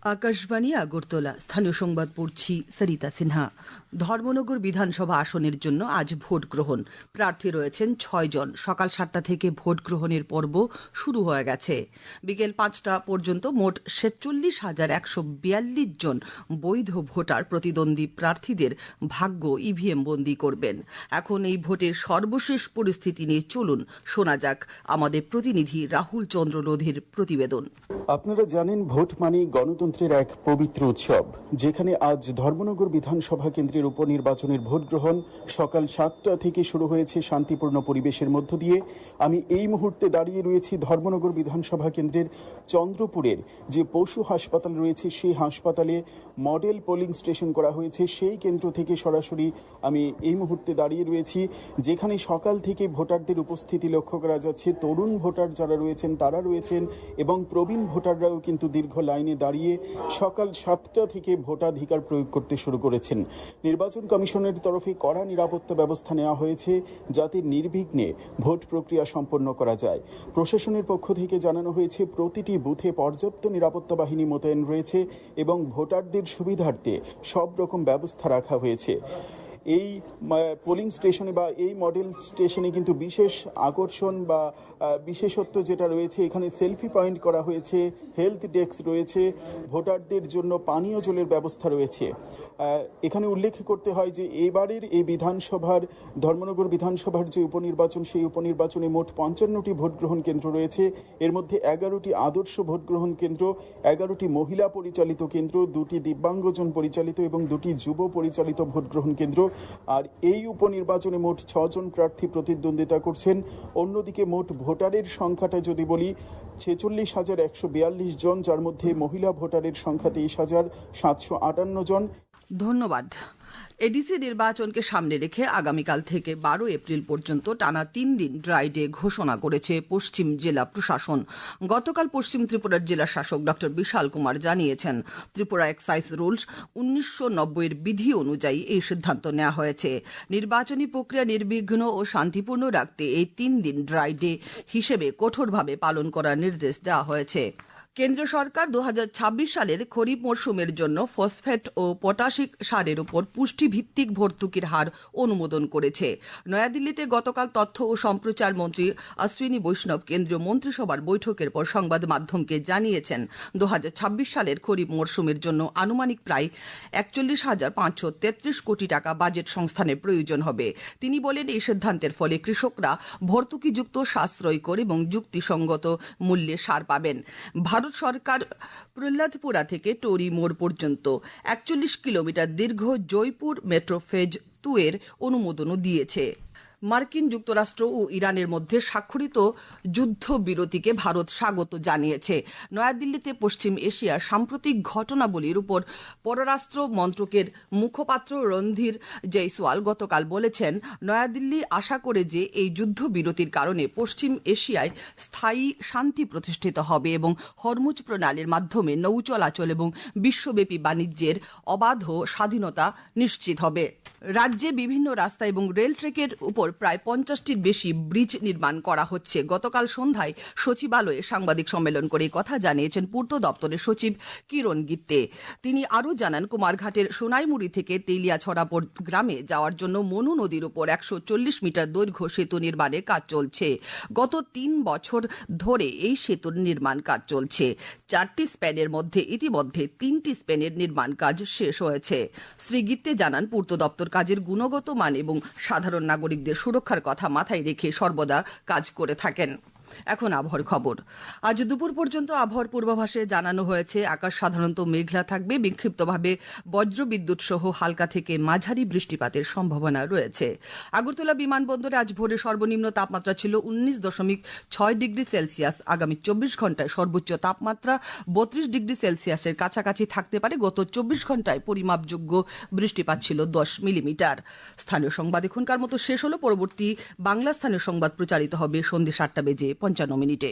আকাশবাণী আগরতলা। স্থানীয় সংবাদ পড়ছি সরিতা সিনহা। ধর্মনগর বিধানসভা আসনের জন্য আজ ভোট গ্রহণ। প্রার্থী রয়েছেন ৬ জন। সকাল ৭টা থেকে ভোট গ্রহণের পর্ব শুরু হয়ে গেছে। বিকেল ৫টা পর্যন্ত মোট ৪৬,১৪২ জন বৈধ ভোটার প্রতিদ্বন্দ্বী প্রার্থীদের ভাগ্য ইভিএম বন্দী করবেন। এখন এই ভোটের সর্বশেষ পরিস্থিতি নিয়ে চলুন শোনা যাক আমাদের প্রতিনিধি রাহুল চন্দ্র লোধের প্রতিবেদন। আপনারা জানেন, ভোট মানে গণতন্ত্রের এক পবিত্র উৎসব, যেখানে আজ ধর্মনগর বিধানসভা কেন্দ্রের উপনির্বাচনের ভোট গ্রহণ সকাল ৭টা থেকে শুরু হয়েছে শান্তিপূর্ণ পরিবেশের মধ্য দিয়ে। আমি এই মুহূর্তে দাঁড়িয়ে রয়েছি ধর্মনগর বিধানসভা কেন্দ্রের চন্দ্রপুরের যে পশু হাসপাতাল রয়েছে, সেই হাসপাতালে মডেল পোলিং স্টেশন করা হয়েছে। সেই কেন্দ্র থেকে সরাসরি আমি এই মুহূর্তে দাঁড়িয়ে রয়েছি, যেখানে সকাল থেকে ভোটারদের উপস্থিতি লক্ষ্য করা যাচ্ছে। তরুণ ভোটার যারা রয়েছেন তারা রয়েছেন এবং প্রবীণ ভোটাররাও কিন্তু দীর্ঘ লাইনে দাঁড়িয়ে সকাল ৭টা থেকে ভোটাধিকার প্রয়োগ করতে শুরু করেছেন। নির্বাচন কমিশনের তরফে কড়া নিরাপত্তা ব্যবস্থা নেওয়া হয়েছে, যাতে নির্বিঘ্নে ভোট প্রক্রিয়া সম্পন্ন করা যায়। প্রশাসনের পক্ষ থেকে জানানো হয়েছে, প্রতিটি বুথে পর্যাপ্ত নিরাপত্তা বাহিনী মোতায়েন রয়েছে এবং ভোটারদের সুবিধার্থে সব রকম ব্যবস্থা রাখা হয়েছে। এই পোলিং স্টেশনে বা এই মডেল স্টেশনে কিন্তু বিশেষ আকর্ষণ বা বিশেষত্ব যেটা রয়েছে, এখানে সেলফি পয়েন্ট করা হয়েছে, হেলথ ডেস্ক রয়েছে, ভোটারদের জন্য পানীয় জলের ব্যবস্থা রয়েছে। এখানে উল্লেখ করতে হয় যে এবারের এই বিধানসভার ধর্মনগর বিধানসভার যে উপনির্বাচন, সেই উপনির্বাচনে মোট ৫৫টি ভোট গ্রহণ কেন্দ্র রয়েছে। এর মধ্যে 11টি আদর্শ ভোট গ্রহণ কেন্দ্র, 11টি মহিলা পরিচালিত কেন্দ্র, 2টি দিব্যাঙ্গজন পরিচালিত এবং 2টি যুব পরিচালিত ভোট গ্রহণ কেন্দ্র। আর এই উপনির্বাচনে মোট 6 জন প্রার্থী প্রতিদ্বন্দ্বিতা করছেন। অন্যদিকে মোট ভোটারের সংখ্যাটা যদি বলি, ৪৬,১৪২ জন, যার মধ্যে মহিলা ভোটারের সংখ্যা ২৩,৭৫৮ জন। ধন্যবাদ। এডিসি নির্বাচনকে সামনে রেখে আগামীকাল থেকে ১২ এপ্রিল পর্যন্ত টানা ৩ দিন ড্রাই ডে ঘোষণা করেছে পশ্চিম জেলা প্রশাসন। গতকাল পশ্চিম ত্রিপুরার জেলা শাসক ড বিশাল কুমার জানিয়েছেন, ত্রিপুরা এক্সাইজ রুলস ১৯৯০-এর বিধি অনুযায়ী এই সিদ্ধান্ত নেওয়া হয়েছে। নির্বাচনী প্রক্রিয়া নির্বিঘ্ন ও শান্তিপূর্ণ রাখতে এই ৩ দিন ড্রাই ডে হিসেবে কঠোরভাবে পালন করার নির্দেশ দেওয়া হয়েছে। কেন্দ্র সরকার ২০২৬ সালের খরিফ মরশুমের জন্য ফসফেট ও পটাশিক সারের উপর পুষ্টিভিত্তিক ভর্তুকির হার অনুমোদন করেছে। নয়াদিল্লিতে গতকাল তথ্য ও সম্প্রচার মন্ত্রী অশ্বিনী বৈষ্ণব কেন্দ্রীয় মন্ত্রিসভার বৈঠকের পর সংবাদ মাধ্যমকে জানিয়েছেন, ২০২৬ সালের খরিফ মরশুমের জন্য আনুমানিক প্রায় ৪১,৫৩৩ কোটি টাকা বাজেট সংস্থানের প্রয়োজন হবে। তিনি বলেন, এই সিদ্ধান্তের ফলে কৃষকরা ভর্তুকিযুক্ত সাশ্রয়কর এবং যুক্তিসঙ্গত মূল্যে সার পাবেন। ভারত সরকার প্রহ্লাদপুরা থেকে টরি মোড় পর্যন্ত ৪১ কিলোমিটার দীর্ঘ জয়পুর মেট্রো ফেজ 2 এর অনুমোদনও দিয়েছে। মার্কিন যুক্তরাষ্ট্র ও ইরানের মধ্যে স্বাক্ষরিত যুদ্ধবিরতিকে ভারত স্বাগত জানিয়েছে। নয়াদিল্লিতে পশ্চিম এশিয়ার সাম্প্রতিক ঘটনাবলীর উপর পররাষ্ট্র মন্ত্রকের মুখপাত্র রণধীর জয়সওয়াল গতকাল বলেছেন, নয়াদিল্লি আশা করে যে এই যুদ্ধবিরতির কারণে পশ্চিম এশিয়ায় স্থায়ী শান্তি প্রতিষ্ঠিত হবে এবং হরমুজ প্রণালীর মাধ্যমে নৌ চলাচল এবং বিশ্বব্যাপী বাণিজ্যের অবাধ স্বাধীনতা নিশ্চিত হবে। রাজ্যে বিভিন্ন রাস্তা এবং রেল ট্র্যাকের উপর প্রায় ৫০টির বেশি ব্রিজ নির্মাণ করা হচ্ছে। গতকাল সন্ধ্যায় সচিবালয়ে সাংবাদিক সম্মেলন করে কথা জানিয়েছেন পূর্ত দপ্তরের সচিব কিরণ গিত্তে। তিনি আরও জানান, কুমারঘাটের সোনাইমুড়ি থেকে তেলিয়াছড়া গ্রামে যাওয়ার জন্য মনু নদীর উপর ১৪০ মিটার দৈর্ঘ্য সেতু নির্মাণের কাজ চলছে। গত ৩ বছর ধরে এই সেতুর নির্মাণ কাজ চলছে। 4টি স্প্যানের মধ্যে ইতিমধ্যে 3টি স্প্যানের নির্মাণ কাজ শেষ হয়েছে। শ্রী গিত্তে জানান, পূর্ত দপ্তর কাজের গুণগত মান এবং সাধারণ নাগরিকদের সুরক্ষার কথা মাথায় রেখে সর্বদা কাজ করে থাকেন। এখন আবহাওয়ার খবর। আজ দুপুর পর্যন্ত আবহাওয়ার পূর্বাভাসে জানানো হয়েছে, আকাশ সাধারণত মেঘলা থাকবে, বিক্ষিপ্তভাবে বজ্রবিদ্যুৎ সহ হালকা থেকে মাঝারি বৃষ্টিপাতের সম্ভাবনা রয়েছে। আগরতলা বিমানবন্দরে আজ ভোরে সর্বনিম্ন তাপমাত্রা ছিল 19.6 ডিগ্রি সেলসিয়াস। আগামী 24 ঘন্টায় সর্বোচ্চ তাপমাত্রা 32 ডিগ্রি সেলসিয়াসের কাছাকাছি থাকতে পারে। গত 24 ঘন্টায় পরিমাপযোগ্য বৃষ্টিপাত ছিল 10 মিলিমিটার। স্থানীয় সংবাদ এখনকার মতো শেষ হলো। পরবর্তী বাংলা স্থানীয় সংবাদ প্রচারিত হবে সন্ধ্যে 7টা বেজে 55 মিনিটে।